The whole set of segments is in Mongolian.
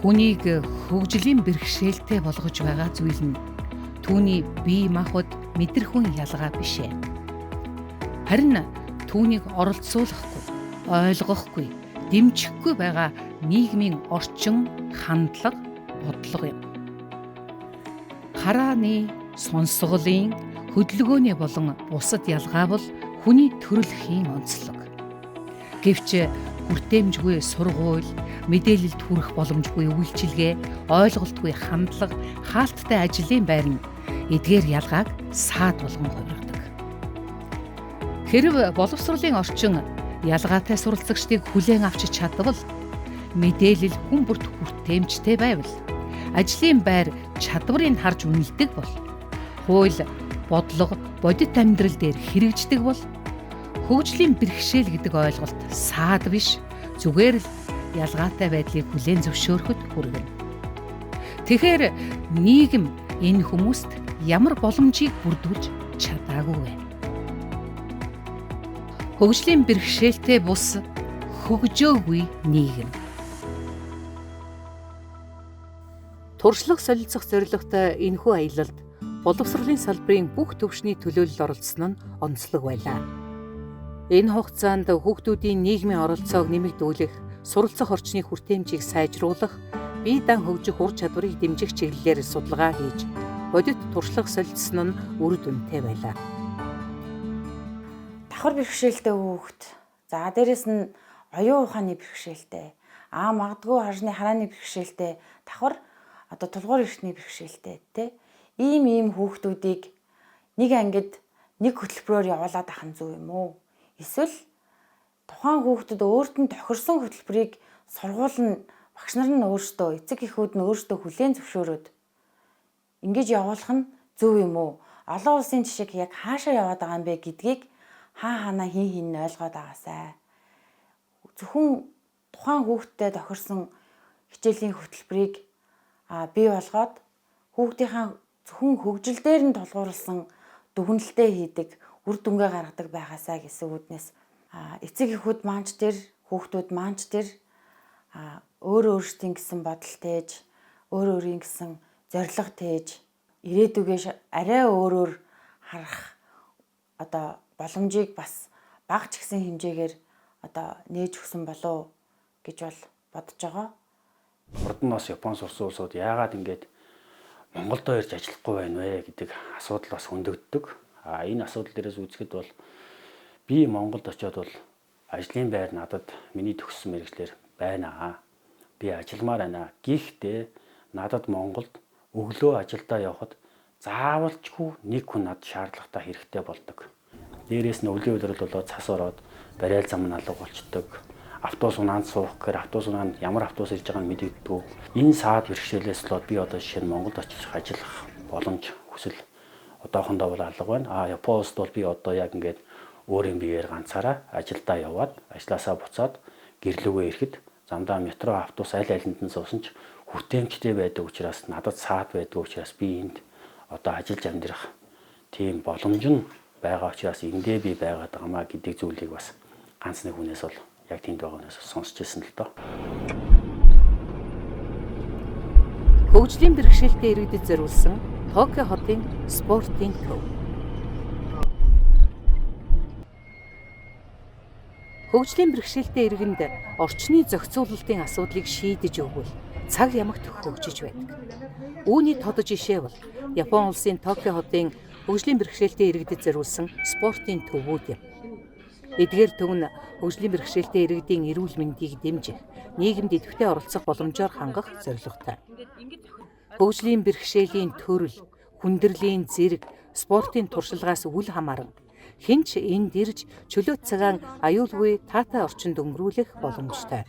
Хүнийг хөгжлийн бэрхшээлтэй болгож байгаа зүйл нь түүний бие махбод мэдрэхүйн ялгаа биш ээ. Харин түүнийг оролцуулахгүй, ойлгохгүй, дэмжихгүй байгаа нийгмийн орчин, хандлага, бодлого юм. Харааны, сонсголын, хөдөлгөөний болон бусад ялгаа бол хүний төрөлхийн онцлог. Гэвч хүртээмжгүй сургууль, мэдээлэлд хүрэх боломжгүй үйлчилгээ, ойлголтгүй хандлага, хаалттай ажлын байр нь эдгээр ялгааг саад болгон хувиргадаг. Хэрв боловсролын орчин ялгаатай суралцагчдыг хүлээн авч чадвал, мэдээлэл хүн бүрт хүртээмжтэй байвал, ажлын байр чадварыг харж үнэлдэг бол, хууль, бодлого, бодит амьдрал дээр хэрэгждэг бол, хөгжлийн бэрхшээл гэдэг ойлголт саад биш, зүгээр л ялгаатай байдлыг хүлээн зөвшөөрөхөд хүргэнэ. Тэгэхээр нийгэм энэ хүмүүст ямар боломжийг бүрдүүлж чадаагүй вэ? Хөгжлийн бэрхшээлтэй бус хөгжөөгүй нийгэм. Туршлага солилцох зорилготой энэхүү аялалд боловсролын салбарын бүх төвшний төлөөлөл оролцсон нь онцлог байлаа. Энэ хугацаанд хүүхдүүдийн нийгмийн оролцоог нэмэгдүүлэх, суралцах орчны хүртээмжийг сайжруулах, бие дан хөгжих ур чадварыг дэмжих чиглэлээр судалгаа хийж, бодит туршлага солилцсон нь үр дүнтэй байлаа. Давхар бэрхшээлтэй хүүхэд, за дээрэс нь оюун ухааны бэрхшээлтэй, магадгүй харааны бэрхшээлтэй, давхар тулгуур эрхтний бэрхшээлтэй тий. Ийм хүүхдүүдийг нэг ангид нэг хөтөлбөрөөр явуулаад авах нь зөв юм уу? Эсвэл тухайн хүүхдэд өөрт нь тохирсон хөтөлбөрийг сургууль нь, багш нар нь өөрсдөө, эцэг эхүүд нь өөрсдөө хүлээн зөвшөөрөөд ингэж явуулах нь зөв юм уу? Олон улсын жишээг яг хаашаа яваад байгаа юм бэ гэдгийг хаана хин ойлгоод байгаасай. Зөвхөн тухайн хүүхдэд тохирсон хичээлийн хөтөлбөрийг бий болгоод хүүхдийнхээ зөвхөн хөгжил дээр нь тулгуурласан дүгнэлтээ хийдэг, үр дүнгээ гаргадаг байгаасай гэсэн үгнээс эцэг эхүүд манч тэр, хүүхдүүд манч тэр өөрсдийн гэсэн бодол тээж, өөрийн гэсэн зорилго тээж, ирээдүгээс арай өөрөөр харах боломжийг бас бага ч гэсэн хэмжээгээр нээж өгсөн болов гэж бол бодож байгаа. Урд нь бас Япон сурсан улсууд яагаад ингэж Монголд ирж ажиллахгүй байна вэ гэдэг асуудал бас хөндөгддөг. Энэ асуудал дээрээс үзэхэд бол би Монголд очиод бол ажлын байр надад миний төгссөн мэргэжлэр байна. Би ажилламаар байна. Гэхдээ надад Монголд өглөө ажилдаа явхад заавалчгүй нэг хүн над шаардлагатай хэрэгтэй болдог. Дээрээс нь өглөө өдрөл болоод цас ороод барайл зам нь алга болчдөг. Автобус унаанд суух гэхээр автобус унаанд ямар автобус ирж байгааг нь мэдэгддэг. Энэ саад бэрхшээлээс л би одоо жишээ нь Монголд очиж ажиллах боломж хүсэл одоохондоо бол алга байна. Японд бол би одоо яг ингээд өөрийн биеэр ганцаараа ажилдаа яваад ажилласаа буцаад гэрлүүгээ ирэхэд замдаа метро автобус аль алинд нь суусан ч хүртээмжтэй байдаг учраас надад саад байдаг учраас би энд одоо ажиллаж амьдрах тийм боломж нь байгаа учраас эндээ би байгаад байгаамаа гэдэг зүйлийг бас ганц нэг хүнээс бол яг тэнд байгаагаас сонсч ирсэн л доо. Хөгжлийн бэрхшээлтэй иргэдэд зориулсан Токио хотын спортын төв. Хөгжлийн бэрхшээлтэй иргэнд орчны зохицуулалтын асуудлыг шийдэж өгвөл цаг ямагт хөгжиж байдаг. Үүний тодор жишээ бол Япон улсын Токио хотын хөгжлийн бэрхшээлтэй иргэдэд зориулсан спортын төвүүд юм. Эдгээр төв нь хөгжлийн бэрхшээлтэй иргэдийн эрүүл мэндийг дэмжих, нийгэмд идэвхтэй оролцох боломжоор хангах зорилготой. Хөгжлийн бэрхшээлийн төрөл, хүндрлийн зэрэг, спортын туршлагаас үл хамааран хинч энд ирж чөлөөт цагаан аюулгүй таатай орчинд өнгөрүүлэх боломжтой.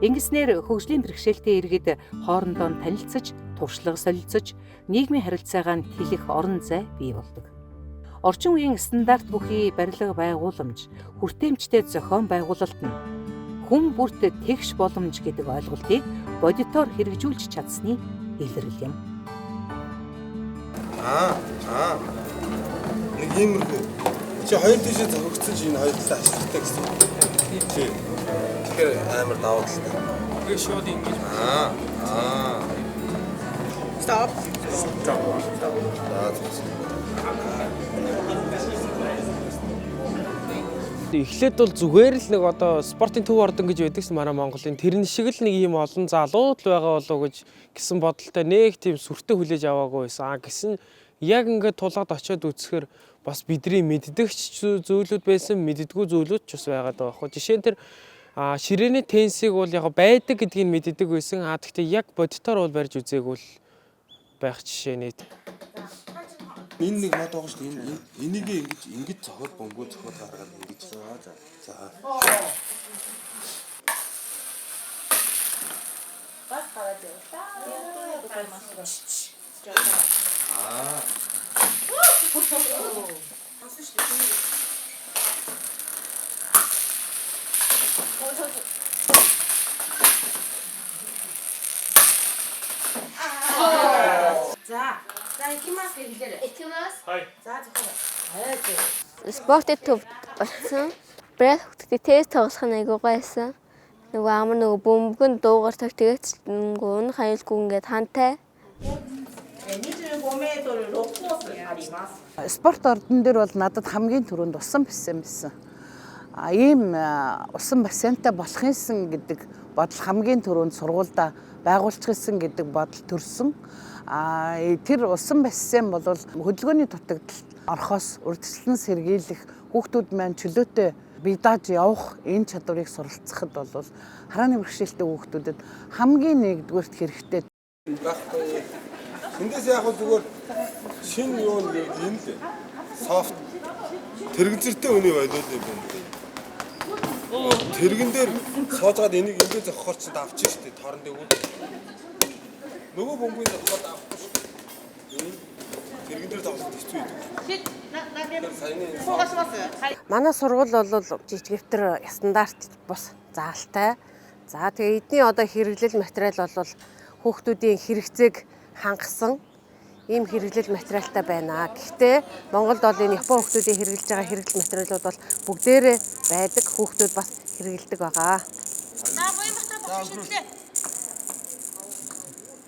Ингэснээр хөгжлийн бэрхшээлтэй иргэд хоорондоо танилцаж, туршлага солилцож, нийгмийн харилцаагаа хэлэх орон зай бий болдог. Орчин үеийн стандарт бүхий барилга байгууламж, хүртээмжтэй зохион байгуулалт нь хүн бүрт тэгш боломж гэдэг ойлголтыг бодитоор хэрэгжүүлж чадсны илрэл юм. Нэг иймэрхүү. Чи хоёр тийшээ зохигдсон чи энэ хоёр талаа ашигтай гэсэн. Тэгэхээр амар давуу талтай. Okay, short English. Stop. Эхлээд бол зүгээр л нэг одоо спортын төв ордон гэж байдаг чинь манай Монголын тэрэн шиг л нэг юм олон залууд л байгаа болов гэж гисэн бодолтой нэг тийм сүртэй хүлээж аваагүй байсан. Гэсэн яг ингээд тулаад очиод үзэхээр бас бидний мэддэгч зүйлүүд байсан, мэддэггүй зүйлүүд ч бас байгаад байгаа байхгүй. Жишээ нь тэр ширээний тенсийг бол яг байдаг гэдгийг мэддэг байсан. Гэхдээ яг бодитоор бол барьж үзээгүй л байх жишээний. Энэ нэг мод байгаа шүү дээ. Энийг ингэж цохол бомбоо цохол гаргаад ингэж. За. Бас гараад яваа. За икимас хэлээрэй. Икимас. За зөвхөн. Спортын төвд болсон. Брат хүүхдээ тест тоглох нь айгүй гойсон. Нөгөө амар нөгөө бөмбөгөнд дуугардаг тэгээд нөгөө унах аюулгүй ингээд хантай. Спорт ордон дээр бол надад хамгийн түрүүнд усан бассейн байсан. Ийм усан бассейнтай болох юмсан гэдэг бодол хамгийн түрүүнд сургуультай байгуулчихсан гэдэг бодол төрсөн. Тэр усан бассейн бол хөдөлгөөний дутагдалд орхоос урьдчилан сэргийлэх хүүхдүүд маань чөлөөтэй бие дааж явах энэ чадварыг суралцахад бол харааны бэрхшээлтэй хүүхдүүдэд хамгийн нэгдүгээрт хэрэгтэй. Эндээс яг зүгээр шинэ юу юм л софт тэрэгцэртэй үний байлууд юм. Тэрэгэн дээр суугаад энийг ингээд зохихоор ч авчих штэ торон дээр үл. Нөгөө бомбыг зохиход авахгүй шүү. Тэрэгэн дээр тавьсан хэцүү юм. Манай сургууль бол жижигвтер стандарт бус заалтай. За тэгээ эдний одоо хэрэглэл материал бол хүүхдүүдийн хэрэгцээг хангасан ийм хэрэглэл материалтай байна. Гэхдээ Монголд бол энэ Япон хүүхдүүдийн хэрэглэж байгаа хэрэглэл материалууд бол бүгдээрээ байдаг. Хүүхдүүд бас хэрэглэдэг байгаа.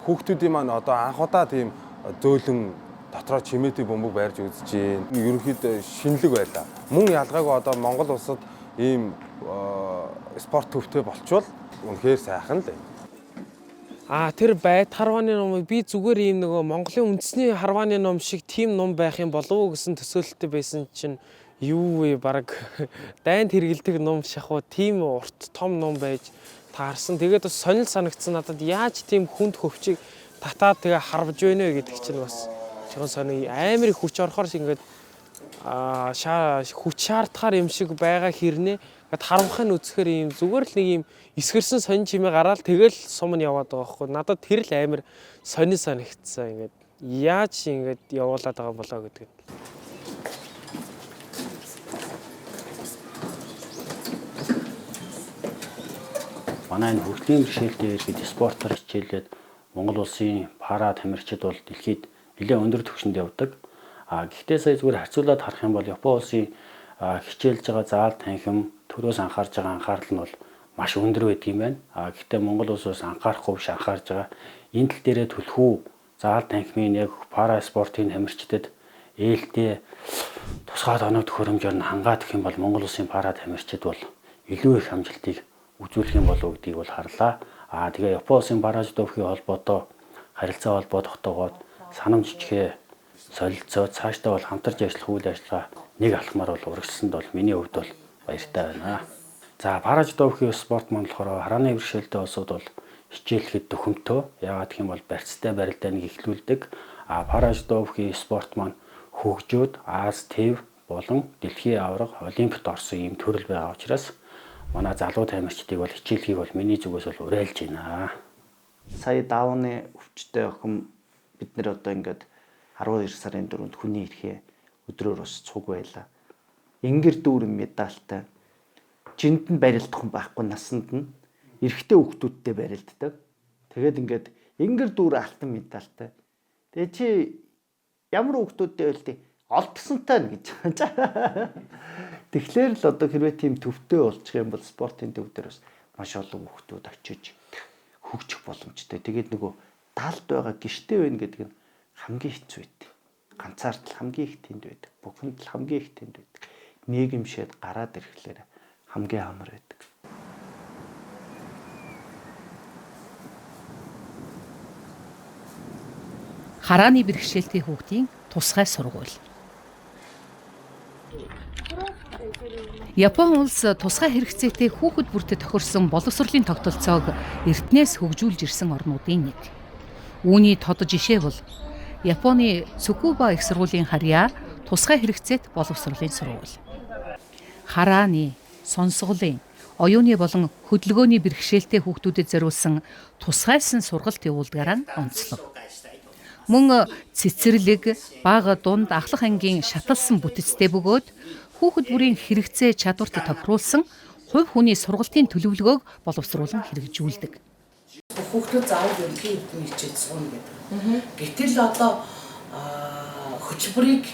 Хүүхдүүдийн маань одоо анх удаа тийм зөөлөн дотроо чимээтэй бөмбөг байрж үзэж байна. Ерөнхийдөө шинэлэг байлаа. Мөн ялгаагүй одоо Монгол улсад ийм спорт төвтэй болчвол үнэхээр сайхан л. Тэр байд харвааны номыг би зүгээр ийм нөгөө Монголын үндэсний харвааны ном шиг тийм ном байх юм болов уу гэсэн төсөөлөлтөй байсан чинь юу вэ баг дайнд хэрэгэлдэг ном шахуу тийм урт том ном байж таарсан. Тэгээд бас сонир санагдсан надад яаж тийм хүнд хөвчийг татаад тэгээ харвж байна вэ гэдэг чинь бас чон сони амар их хүч орохоор шиг ингээд хүч шаардахаар юм шиг байгаа хэрнээ ингээд харвахын үзэхээр ийм зүгээр л нэг ийм эсгэрсэн сонин чимээ гараад тэгэл сум нь яваад байгаа байхгүй. Надад тэр л амар сонир санагдсан. Ингээд яаж ингээд явуулаад байгаа болоо гэдэг. Манай энэ хөгжлийн бэрхшээлтэй иргэд спортоор хичээлээд Монгол улсын пара тамирчид бол дэлхийд нэлээд өндөр түвшинд явдаг. Гэхдээ сая зүгээр харьцуулаад харах юм бол Япон улсын хичээлж байгаа заал танхим төрөөс анхаарж байгаа анхаарал нь бол маш өндөр байдаг юм байна. Гэхдээ Монгол улсаас анхаарахгүй биш анхаарж байгаа. Энэ тал дээрээ түлхүү заал танхимын яг пара спортын тамирчдад ээлтэй тусгай оног төхөөрөмжөөр нь хангаад гэх юм бол Монгол улсын пара тамирчид бол илүү их амжилтыг үзүүлэх юм болов уу гэдгийг бол харлаа. Тэгээ Япон улсын пара жүдогийн холбоотой харилцаа холбоо тогтоогоод санамж жижигэ солилцоо цаашдаа бол хамтарч ажиллах үйл ажиллагаа нэг алхмаар бол урагшсанд бол миний хувьд бол баяртай байна. За пара жүдогийн спорт маань болохоор харааны бэрхшээлтэй улсууд бол хичээлэхэд төхөмтөө. Яагаад гэх юм бол барьцтай барилдааныг эхлүүлдэг. Пара жүдогийн спорт маань хөгжөөд Аз, Тэв болон дэлхийн аварга Олимпиад орсон ийм төрөл байгаа учраас манай залуу тамирчдыг бол хичээлхийг бол миний зүгээс бол уриалж байна. Сая давны өвчтэй охин бид нэр одоо ингээд 12 сарын 4-нд хүний эрхээ өдрөөр бас цуг байлаа. Ингэр дүүрэн медальтай. Жинд нь барилдах хүн байхгүй насанд нь эрэгтэй хүүхдүүдтэй барилддаг. Тэгээд ингээд ингэр дүүр алтан медальтай. Тэгээ чи ямар хүүхдүүдтэй байлтыг олдсонтай нь гэж. Тэгэхээр л одоо хэрвээ тийм төвтэй болчих юм бол спортын төв дээр бас маш олон хүүхдүүд очиж хөгжих боломжтой. Тэгээд нөгөө талд байгаа гэртэй байна гэдэг нь хамгийн хэцүү байдаг. Ганцаардл хамгийн их тэнд байдаг. Бухимдал хамгийн их тэнд байдаг. Нийгэмшээд гараад ирэхлээр хамгийн амар байдаг. Харааны бэрхшээлтэй хүүхдийн тусгай сургууль. Япон улс тусгай хэрэгцээтэй хүүхэд бүртээ тохирсон боловсролын тогтолцоог эртнээс хөгжүүлж ирсэн орнуудын нэг. Үүний тод жишээ бол Японы Цукуба их сургуулийн харьяа тусгай хэрэгцээт боловсролын сургууль. Харааны, сонсголын, оюуны болон хөдөлгөөний бэрхшээлтэй хүүхдүүдэд зориулсан тусгайсан сургалт явуулдгаараа онцлог. Мөн цэцэрлэг, бага дунд ахлах ангийн шаталсан бүтэцтэй бөгөөд хүүхэд бүрийн хэрэгцээ чадварт тохируулсан хувь хүний сургалтын төлөвлөгөөг боловсруулан хэрэгжүүлдэг. Хүүхдүүд заавал ерөнхий эдийн хичээл суuna гэдэг. Гэтэл одоо хөтөлбөрийг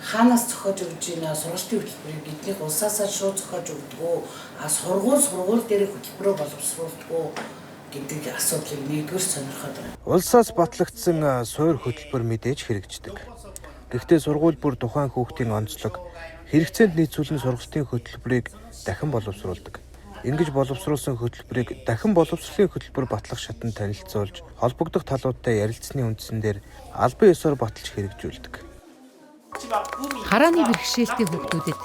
хаанаас зохиож өгч байна? Сургалтын хөтөлбөрийг эднийх улсаасаа шууд зохиож өгдөг. Сургууль дээр хөтөлбөрөө боловсруулдаг гэдэг асуудлыг нэгдүгээр сонирхоод байна. Улсаас батлагдсан суур хөтөлбөр мэдээж хэрэгждэг. Гэхдээ сургууль бүр тухайн хүүхдийн онцлог хэрэгцээнд нийцүүлэн сургалтын хөтөлбөрийг дахин боловсруулдаг. Ингэж боловсруулсан хөтөлбөрийг дахин боловсролын хөтөлбөр батлах шатанд танилцуулж, холбогдох талуудтай ярилцсаны үндсэн дээр албан ёсоор баталж хэрэгжүүлдэг. Харааны бэрхшээлтэй хүүхдүүдэд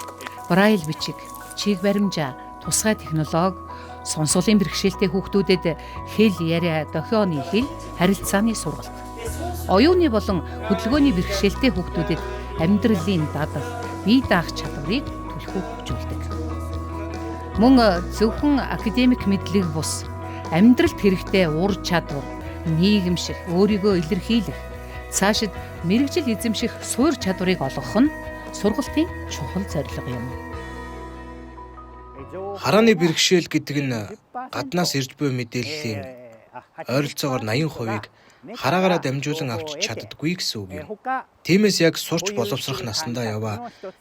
Braille бичиг, чиг баримжаа, тусгай технологи, сонсголын бэрхшээлтэй хүүхдүүдэд хэл яриа, дохионы хэл, харилцааны сургалт. Оюуны болон хөдөлгөөний бэрхшээлтэй хүүхдүүдэд амьдралын дадал, бие даах чадварыг түлхүү хөгжүүлдэг. Мөн зөвхөн академик мэдлэг бус амьдралд хэрэгтэй ур чадвар, нийгэмших, өөрийгөө илэрхийлэх, цаашид мэрэгжил эзэмших суур чадварыг олгох нь сургалтын чухал зорилго юм. Харааны бэрхшээл гэдэг нь гаднаас ирж буй мэдээллийн ойролцоогоор 80%-ийг хараагаараа дамжуулан авч чаддаггүй гэсэн үг юм. Тиймээс яг сурч боловсрох насндаа яваа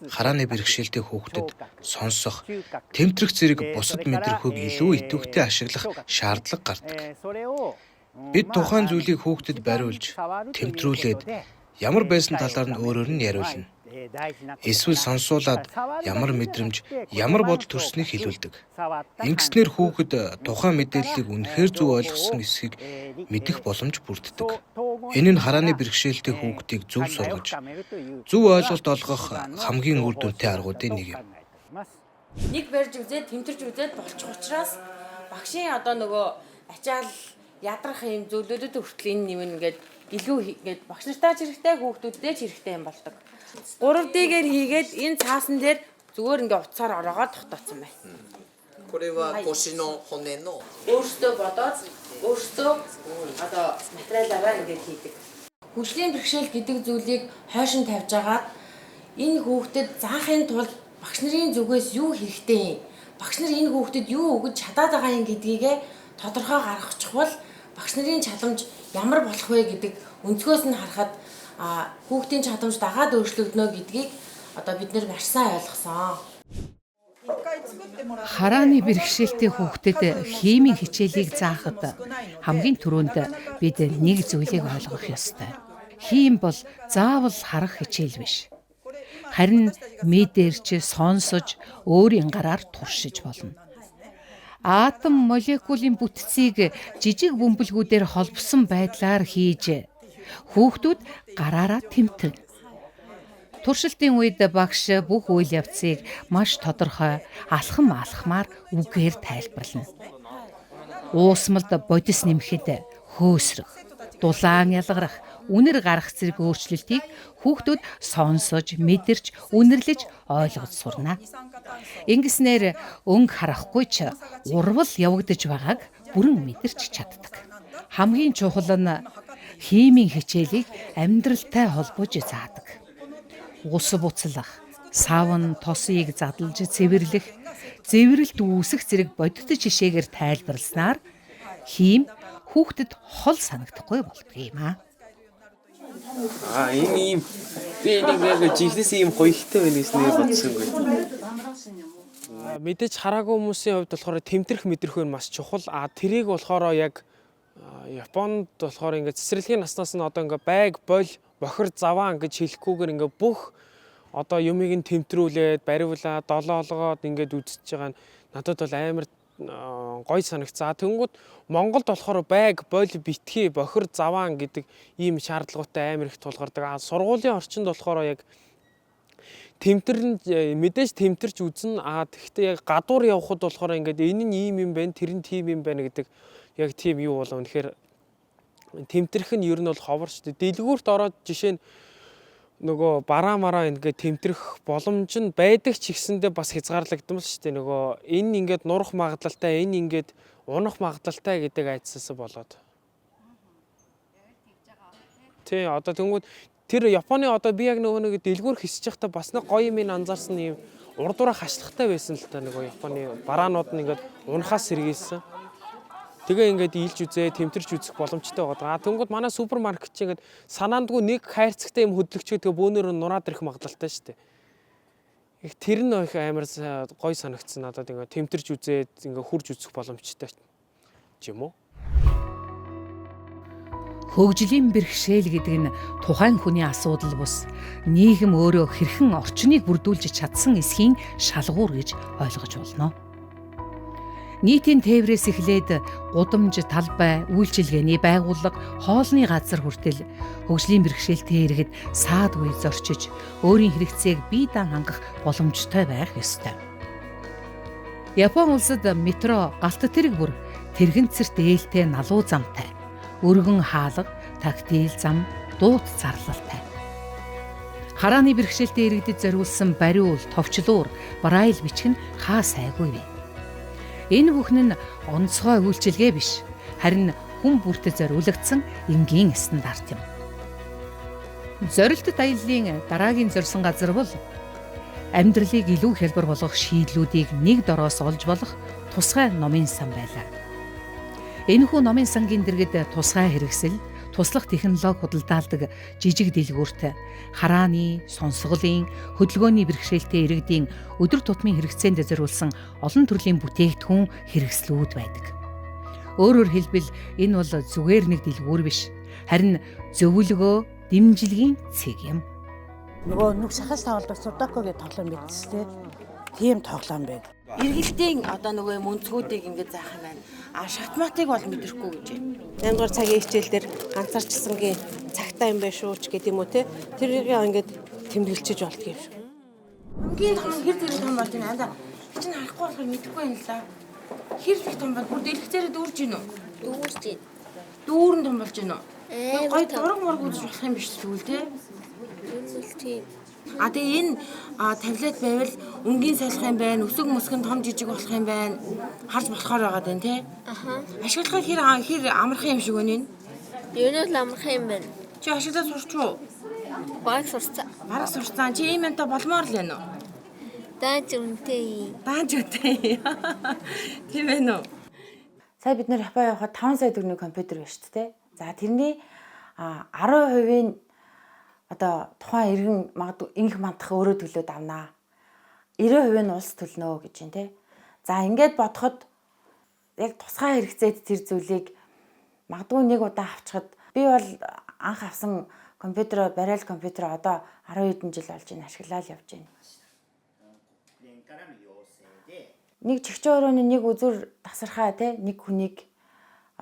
харааны бэрхшээлтэй хүүхдэд сонсох, тэмтрэх зэрэг бусад мэдрэхүйг илүү идэвхтэй ашиглах шаардлага гардаг. Бид тухайн зүйлийг хүүхдэд бариулж, тэмтрүүлээд ямар байсан талаар нь өөрөөр нь яриулна. Эсвэл сонсуулаад ямар мэдрэмж, ямар бодол төрснийг хэлүүлдэг. Ингэснээр хүүхэд тухайн мэдээллийг үнэхээр зөв ойлгосон эсэхийг мэдэх боломж бүрддэг. Энэ нь харааны бэрхшээлтэй хүүхдийг зөв сургаж, зөв ойлголт олгох хамгийн үр дүнтэй аргуудын нэг юм. Нэг барьж үзээд, тэмтэрж үзээд болчих учраас багшийн одоо нөгөө ачаал ядрах юм зөвлөлөд хүртэл энэ юм ингээд илүү ингээд багш нартаа ч хэрэгтэй, хүүхдүүдтэй ч хэрэгтэй юм болдог. 3D-гээр хийгээд энэ цаасан дээр зүгээр ингээ утсаар ороогоод тогтооцсон байна. Өөртөө бодоод өөртөө одоо материалаараа ингээ хийдэг. Хөгжлийн бэрхшээл гэдэг зүйлийг хойш нь тавьж агаад энэ хүүхдэд заахын тулд багш нарын зүгээс юу хэрэгтэй юм? Багш нар энэ хүүхдэд юу өгж чадаад байгаа юм гэдгийг тодорхой гаргах чухал. Багш нарын чадамж ямар болох вэ гэдэг өнцгөөс нь харахад хүүхдийн чадамж дагаад өөрчлөгдөнө гэдгийг одоо бид нэр маш сайн ойлгосон. Харааны бэрхшээлтэй хүүхдэд химийн хичээлийг заахад хамгийн түрүүнд бид нэг зүйлийг ойлгох ёстой. Хим бол заавал харах хичээл биш. Харин мэдэрч, сонсож, өөрийн гараар туршиж болно. Атом молекулын бүтцийг жижиг бөмбөлгүүдээр холбосон байдлаар хийж хүүхдүүд гараараа тэмтэрнэ. Туршилтын үед багш бүх үйл явцыг маш тодорхой алхамаар үгээр тайлбарлана. Уусмалд бодис нэмэхэд хөөсрөх, дулаан ялгарах, үнэр гарах зэрэг өөрчлөлтийг хүүхдүүд сонсож, мэдэрч, үнэрлэж ойлгож сурна. Ингэснээр өнгө харахгүй ч урвал явагдаж байгааг бүрэн мэдэрч чаддаг. Хамгийн чухал нь химийн хичээлийг амьдралтай холбож заадаг. Ус буцлах, савн тосыг задлж цэвэрлэх, зэврэлт үүсэх зэрэг бодит жишээгээр тайлбарласнаар хим хүүхдэд хол санагдахгүй болдог юм аа. Энэ би нэг жинхнээс ийм хоёртой байна гэснээр бодсонгүй. Мэдээж хараагүй хүмүүсийн хувьд болохоор тэмтрэх мэдрэхүй нь маш чухал. Тэрийг болохоор яг Японд болохоор ингээд цэцэрлэгийн наснаас нь одоо ингээд байг, боль, бохир, заваа гэж хэлэхгүйгээр ингээд бүх одоо юмыг нь тэмтрүүлээд, бариулаад, долоолгоод ингээд үзэж байгаа нь надад бол амар гоё санагцсан. Тэнгүүд Монголд болохоор байг, боль, битгий, бохир, заваа гэдэг ийм шаардлагатай амар их тулгардаг. Сургуулийн орчинд болохоор яг мэдээж тэмтэрч үзнэ. Тэгэхдээ яг гадуур явхад болохоор ингээд энэ нь ийм юм байна, тэр нь тийм юм байна гэдэг яг тийм юу бол үнэхээр тэмтрэх нь ер нь бол ховор шүү дээ. Дэлгүүрт ороод жишээ нь нөгөө бараа мараа ингээд тэмтрэх боломж нь байдаг ч ихсэндээ бас хязгаарлагдсан шүү дээ. Нөгөө энэ ингээд нурах магадлалтай, энэ ингээд унах магадлалтай гэдэг айдсаас болоод. Тий, одоо тэнгууд тэр Японы одоо би яг нөгөө нэг дэлгүүр хисэж байхдаа бас нэг гоё юм анзаарсан юм урдуураа хашлахтай байсан л та нөгөө Японы бараанууд нь ингээд унахаас сэргийлсэн. Тэгээ ингээд ийлж үзээ, тэмтэрч үзэх боломжтой байгаа. Тэнгууд манай супермаркет чи ингээд санаандгүй нэг хайрцагтай юм хөдлөгчөө тэгээ бөөнөр нь нураад ирэх магадлалтай шүү дээ. Их тэр нь их амар гоё санагдсан надад ингээд тэмтэрч үзээд ингээд хурж үзэх боломжтой юм уу? Хөгжлийн бэрхшээл гэдэг нь тухайн хүний асуудал бус нийгэм өөрөө хэрхэн орчныг бүрдүүлж чадсан эсхийн шалгуур гэж ойлгож болно. Нийтийн тээврээс эхлээд гудамж, талбай, үйлчилгээний байгууллага, хоолны газар хүртэл хөгжлийн бэрхшээлтэй иргэд саадгүй зорчиж өөрийн хэрэгцээг бие даан хангах боломжтой байх ёстой. Япон улсад метро галт тэрэг бүр тэрэгцэрт ээлтэй налуу замтай, өргөн хаалга, тактил зам, дуут зарлалтай. Харааны бэрхшээлтэй иргэдэд зориулсан бариул, товчлуур, брайл бичиг нь хаа сайгүй вэ? Энэ бүхэн нь онцгой үйлчилгээ биш, харин хүн бүртэд зориулагдсан энгийн стандарт юм. Зорилттой аяллаа дараагийн зорьсон газар бол амьдралыг илүү хялбар болгох шийдлүүдийг нэг дороос олж болох тусгай номын сан байлаа. Энэхүү номын сангийн дэргэд тусгай хэрэгсэл, туслах технологи худалдаалдаг жижиг дэлгүүрт харааны, сонсголын, хөдөлгөөний бэрхшээлтэй иргэдийн өдөр тутмын хэрэгцээнд зориулсан олон төрлийн бүтээгдэхүүн хэрэгслүүд байдаг. Өөрөөр хэлбэл энэ бол зүгээр нэг дэлгүүр биш, харин зөвлөгөө, дэмжлэгийн цэг юм. Нөгөө нүг сахал тавалдаг Судако гэдэг тоглоом мэдсэн тийм. Тийм тоглоом байна. Иргэлтийн одоо нөгөө өнцгүүдийг ингээд заах юм байна. Шахматыг бол мэдрэхгүй гэж байна. 8 дугаар цагийн хичээл дээр ганцаарчсангийн цагтаа юм байна шүү ч гэдэг юм уу те. Тэрийг ингээд тэмдэглэж болдго юм шүү. Хамгийн том хэр зэрэг том болж байна. Анда чинь харахгүй болохоор мэдэхгүй юм л да. Хэр их том бол бүр дэлгэцээрээ дүүрж гин үү? Дүүрж гин. Дүүрэн том болж гин үү? Гой дураг мураг үзэж болох юм биш тэгвэл те. Тийм. Тэгээ энэ таблет байвал өнгийн салах юм байна, өсөг мөсгөн том жижиг болох юм байна. Харж болохоор байгаа даа тий. Ашиглахыг хэр амархан юм шиг байна энэ. Юу нэг амархан юм байна. Чи ашиглаад сурчуу? Баг сурцаа. Бараг сурцаа. Чи ийм юмтай болмоор л байна уу? Дааж үнтэй. Дааж үнтэй. Тийм ээ нөө. Сая бид нэр Япон явахад 5 сая төгрөгийн компьютер байна шүү дээ. За тэрний 10% одоо тухайн иргэн магадгүй инх мандах өөрөө төлөөд авнаа. 90% нь улс төлнө гэж юм те. За ингээд бодоход яг тусгай хэрэгцээд тэр зүйлийг магадгүй нэг удаа авчихад би бол анх авсан компьютер барайл компьютер одоо 10 хэдэн жил болж байна, ашиглаад явж байна. Нэг чигчээ өрөөний нэг үзүр тасархаа те нэг хүнийг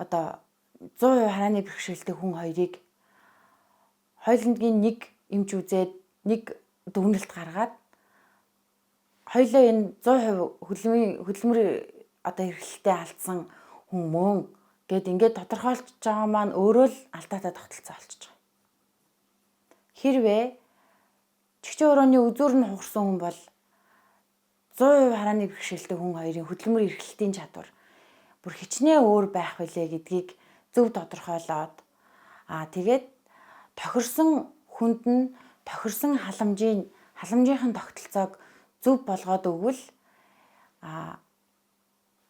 одоо 100% харааны бэрхшээлтэй хүн хоёрыг хоёулангийн нэг эмч үзээд нэг дүгнэлт гаргаад хоёулаа энэ 100% хөдөлмөр одоо эрхлэлтэй алдсан хүн мөн гэд ингээд тодорхойлж байгаа маань өөрөө л алдаатай тогтолцоо болчихж байгаа. Хэрвээ чигчээ өрөөний үзүүр нь хугарсан хүн бол 100% харааны бэрхшээлтэй хүн хоёрын хөдөлмөр эрхлэлтийн чадвар бүр хичнээн өөр байх билээ гэдгийг зөв тодорхойлоод тэгээд тохирсон хүнд нь тохирсон халамжийнхэн тогтолцоог зөв болгоод өгвөл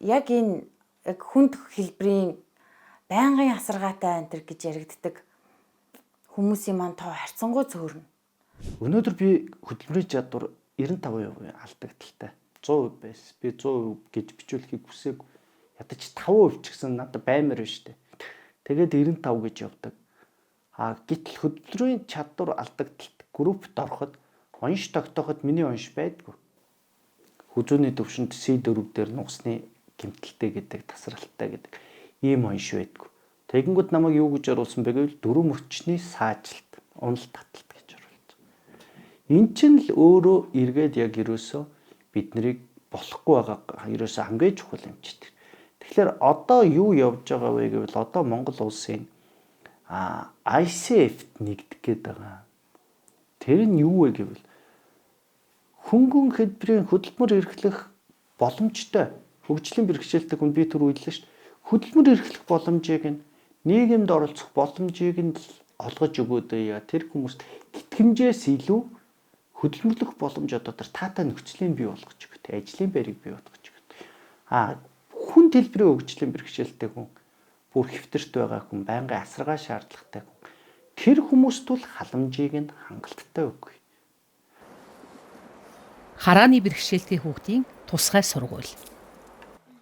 яг энэ хүнд хэлбэрийн байнгын асаргаатай антер гэж яригддаг хүмүүсийн маань тоо харьцангуй цөөрнө. Өнөөдөр би хөдөлмөрийн чадвар 95% алдагдaltaй. 100% байсан. Би 100% гэж бичүүлэхийг хүсээгүй. Ядаж 5% ч гэсэн надад баймаар байна шүү дээ. Тэгээд 95 гэж явдаг. Гэтэл хөдөлмөрийн чадвар алдагдaltaд группт ороход онш тогтооход миний онш байдгүй. Хүзүүний төвшөнд C4 дээр нугасны гэмтэлтэй гэдэг, тасралттай гэдэг ийм онш байдгүй. Тэгэнгүүт намайг юу гэж оруулсан бэ гэвэл дөрөв мөчний саажилт, унал таталт гэж оруулсан. Эн чинь л өөрөө эргээд яг ерөөсөө бид нарыг болохгүй байгаа ерөөсөө хамгийн чухал юм чи. Тэгэхээр одоо юу явж байгаа вэ гэвэл одоо Монгол улсын ICF-т нэгдэх гээд байгаа. Тэр нь юу вэ гэвэл хөнгөн хэлбэрийн хөдөлмөр эрхлэх боломжтой хөгжлийн бэрхшээлтэй хүн би түр үйлээ шүү. Хөдөлмөр эрхлэх боломжийг нь нийгэмд оролцох боломжийг нь олгож өгөөдөө. Тэр хүмүүст итгэмжээс илүү хөдөлмөрлөх боломж одоо тэр таатай нөхцөлийн бий болгож өгöd. Ажлын байрыг бий болгож өгöd. Хүн хэлбэрийн хөгжлийн бэрхшээлтэй хүн, бүр хэвтэрт байгаа хүн, байнгын асаргаа шаардлагатай хүн. Тэр хүмүүст бол халамжийг нь хангалттай өгье. Харааны бэрхшээлтэй хүүхдийн тусгай сургууль.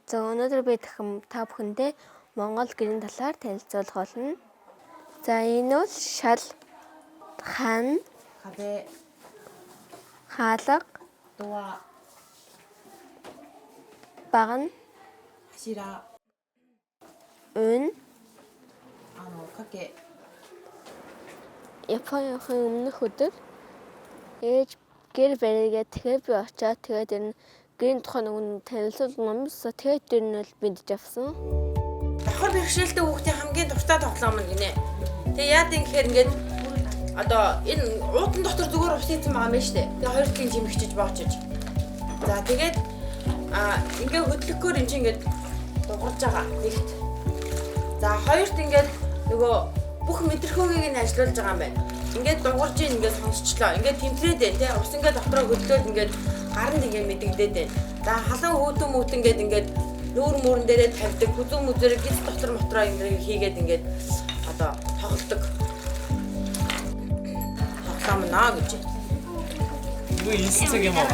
За өнөөдөр би та бүхэндээ Монгол гэрийн талаар танилцуулах болно. За энэ бол шал, хан, хаалга, дуа, багна, хашира, өн, каке. Японы өмнөх өдөр ээж гэр баригээ тэгэхээр би очиад тэгээд энэ гэрийн тухайн нэг танилцуулга номсоо тэгээд тэр нь бол мэдж авсан. Давхар бэрхшээлтэй хүүхдийн хамгийн дуртай тоглоом нь гинэ. Тэгээ яад юм гэхээр ингээд одоо энэ уудан дотор зүгээр ус ийцэн байгаа юм байна шүү дээ. Тэгээ хоёр талын жимхчиж боочиж. За тэгээд ингээд хөдлөхөөр энэ чинь ингээд дугарж байгаа нэгт. За хоёрт ингээд нөгөө бүх мэдрхүүгийг нь ажиллуулж байгаа юм байна. Ингээд дугарж ийн ингээд сонсчлоо. Ингээд тэмтрээд байна тий. Ус ингээд дотроо хөдлөөд ингээд гаранд ингээд мэдэгдээд байна. За халуун хөөтөн ингээд нүүр мөрөн дээрээ тавьдаг. Хүзүү мүзээр гис дотор мотроо ингээд хийгээд ингээд одоо тоглодог. Тоглоом наа гэж. Юу ийсцэг юм аа?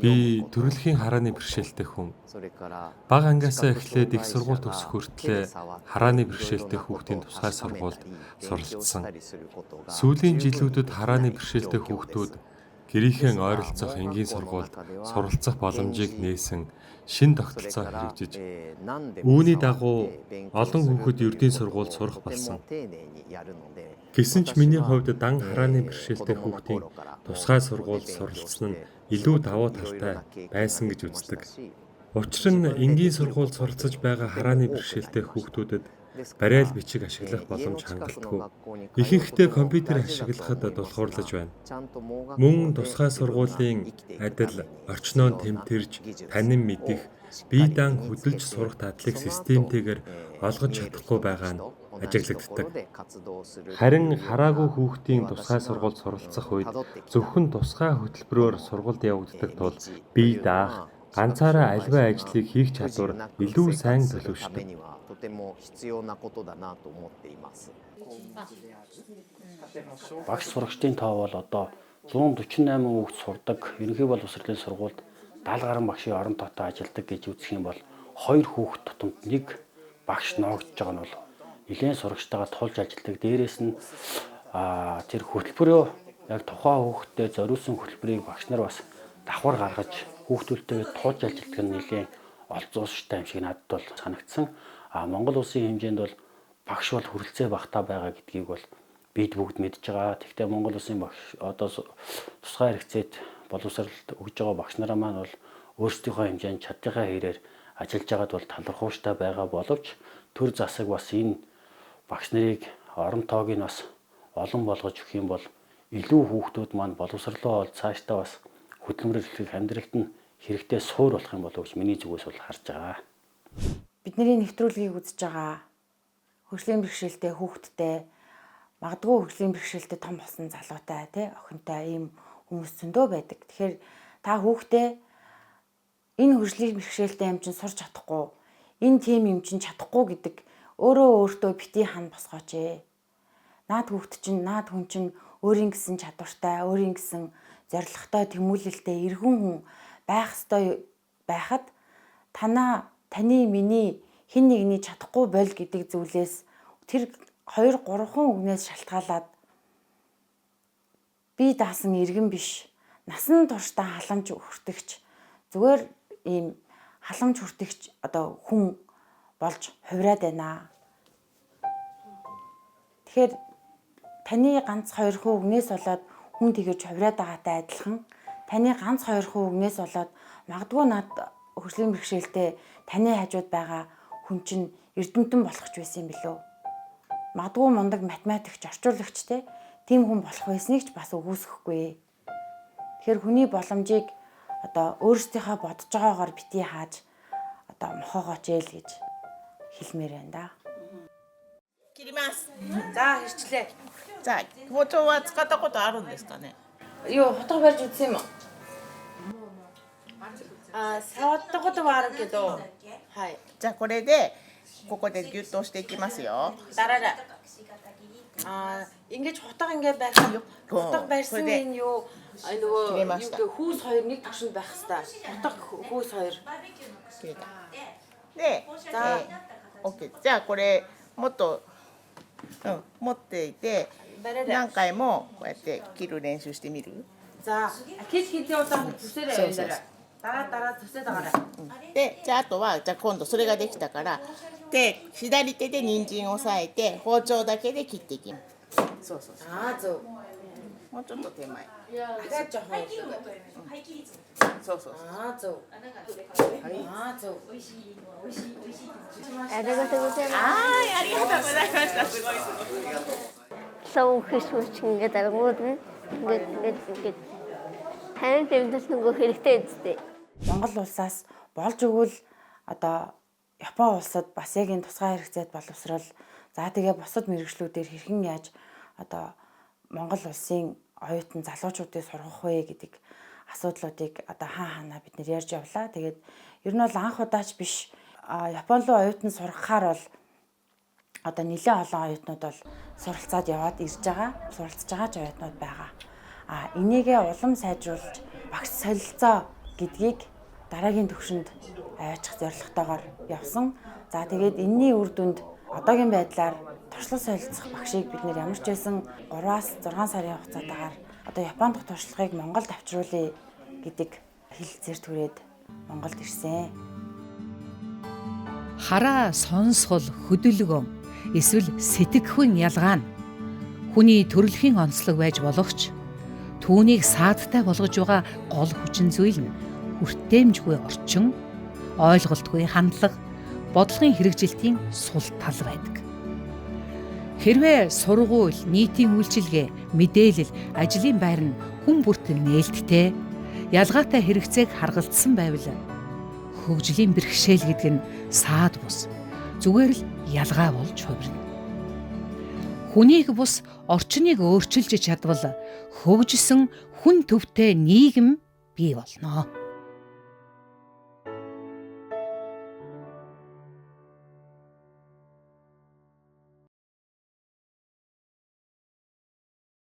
Би төрөлхийн харааны бэрхшээлтэй хүн. Бага ангиасаа эхлээд их сургууль төгсөх хүртлээр харааны бэрхшээлтэй хүүхдийн тусгай сургуульд суралцсан. Сүүлийн жилүүдэд харааны бэрхшээлтэй хүүхдүүд гэрийнхэн ойролцох энгийн сургуульд суралцах боломжийг нээсэн шин тогтолцоо хэрэгжиж, үүний дагуу олон хүүхэд ердийн сургуульд сурах болсон. Гэсэн ч миний хувьд дан харааны бэрхшээлтэй хүүхдийн тусгай сургуульд суралцсан нь илүү давуу талтай байсан гэж үздэг. Учир нь энгийн сургуульд суралцаж байгаа харааны бэрхшээлтэй хүүхдүүдэд барайл бичиг ашиглах боломж хангалтгүй. Ихэнхдээ компьютер ашиглахад дулхуурлаж байна. Мөн тусгай сургуулийн адил орчноо тэмтэрж, танин мэдэх, бие даан хөдөлж сурах дадлыг системтэйгээр олгож чадахгүй байгаа нь ажиглагддаг. Харин хараагүй хүүхдийн тусгай сургуульд суралцах үед зөвхөн тусгай хөтөлбөрөөр сургуульд явагддаг тул бие даах, ганцаараа альва ажлыг хийх чадвар илүү сайн төлөвшдөг. Багш сурагчдын тоо бол одоо 148 хүүхэд сурдаг. Ерөнхий боловсролын сургуульд 70 гаруй багшийн орон тоотой ажилладаг гэж үзэх юм бол 2 хүүхэд тутамд 1 багш ноогдож байгаа нь бол нэлээд сурагчтайгаа тулж ажилладаг. Дээрээс нь тэр хөтөлбөрөө яг тухайн хүүхдэд зориулсан хөтөлбөрийг багш нар бас давхар гаргаж хүүхдүүдтэйгээ тулж ажилладаг нь нэлээд олзуустай юм шиг надад бол санагдсан. Монгол улсын хэмжээнд бол багш бол хүрэлцээ багтаа байгаа гэдгийг бол бид бүгд мэдж байгаа. Тэгвэл Монгол улсын багш одоо тусгай хэрэгцээт боловсролд өгж байгаа багш нараа маань бол өөрсдийнхөө хэмжээнд чадлынхаа хэрээр ажиллаж байгаад бол талархууштай байгаа боловч төр засаг бас энэ багш нарыг орон тоог нь бас олон болгож өгөх юм бол илүү хүүхдүүд маань боловсролоо ол цаашдаа бас хөдөлмөр эрхлэх амьдралд нь хэрэгтэй суур болох юм болов гэж миний зүгээс бол харж байгаа. Бидний нэвтрүүлгийг үзэж байгаа хөгжлийн бэрхшээлтэй хүүхдтэй магадгүй хөгжлийн бэрхшээлтэй том болсон залуутай тий охинтой ийм хүмүүс зөндөө байдаг. Тэгэхээр та хүүхдээ энэ хөгжлийн бэрхшээлтэй юм чинь сурч чадахгүй, энэ тийм юм чинь чадахгүй гэдэг өөртөө бити хан босгооч ээ. Наад хүүхд чинь наад хүн чинь өөрийн гэсэн чадвартай, өөрийн гэсэн зорилготой, тэмүүлэлтэй эргэн хүн байх ёстой байхад таны миний хин нэгний чадахгүй боль гэдэг зүйлээс тэр 2 3 үгнээс шалтгаалаад би даасан иргэн биш. Насан туршдаа халамж хүртэгч зүгээр ийм халамж хүртэгч одоо хүн болж хувираад байна. Тэгэхээр таны ганц 2 үгнээс болоод хүн тэгэж хувираад байгаатай адилхан таны ганц 2 үгнээс болоод магадгүй над хөгжлийн бэрхшээлтэй таны хажууд байгаа хүн чинь эрдэмтэн болох ч байсан юм билүү. Магадгүй мундаг математикч, орчуулагчтэй тийм хүн болох байсныг ч бас үгүйсэхгүй. Тэгэхээр хүний боломжийг одоо өөрсдийнхөө бодож байгаагаар битгий хааж одоо мохоогооч ээл гэж хэлмээр байна да. Киримас. За хэрчлээ. За, квото ва цукатаことあるんですかね? Юу, хотго барьж үзсэн юм уу? 触ったことはあるけど、はい。じゃあこれでここでギュッと押していきますよ. Дараарай. Ингэж хутга ингээд байх. Хутга барьсан энэ юу нөгөө хүүс хоёр нэг төвшөнд байх хэвээр. Хутга хүүс хоёр. で、OK。じゃあこれもっと持っていて何回もこうやって切る練習してみる? За, хийж удаа төсөөрэй энэ дараа. Дараа төсөө дагараа. で、じゃああとはじゃあ今度それができたから左手で人参を押さえて包丁だけで切っていきます。そう。もうちょっと手前。そう。ありがとうございます。ありがとうございました。すごい。Сав хишүүч ингээд аргууд нь ингээд тань тэмдэс нөгөө хэрэгтэй үстэй. Монгол улсаас болж өгвөл одоо Япон улсад бас яг энэ тусгай хэрэгцээд боловсрол за тэгээ бусад мэргэжлүүдээр хэрхэн яаж одоо Монгол улсын оюутан залуучуудыг сургах вэ гэдэг асуудлуудыг одоо хаана бид нэр ярьж явлаа. Тэгээд ер нь бол анх удаач биш Япон руу оюутан сургахаар бол одоо нэлээд олон оюутнууд бол суралцаад яваад ирж байгаа, суралцж байгаа оюутнууд байгаа. Энийгээ улам сайжруулж багш солилцоо гэдгийг дараагийн төвшөнд аваачих зорилготойгоор явсан. За тэгээд энэний үр дүнд одоогийн байдлаар туршлага солилцох багшийг бид нэр ямар ч байсан 3-6 сарын хугацаатаагаар одоо Япон дахь туршлагыг Монголд авчруулъя гэдэг хэлэлцээр түрээд Монголд ирсэн. Хараа сонсгол хөдөлгөөн эсвэл сэтгэхүйн ялгаа нь хүний төрөлхийн онцлог байж болохч түүнийг саадтай болгож байгаа гол хүчин зүйл нь хүртээмжгүй орчин, ойлголтгүй хандлага, бодлогын хэрэгжилтийн сул тал байдаг. Хэрвээ сургууль, нийтийн үйлчилгээ, мэдээлэл, ажлын байр нь хүн бүрт нээлттэй, ялгаатай хэрэгцээг харгалзсан байвал хөгжлийн бэрхшээл гэдэг нь саад бус зүгээр л ялгаа болж хувирна. Хүнийг бус орчныг өөрчилж чадвал хөгжсөн хүн төвтэй нийгэм бий болно.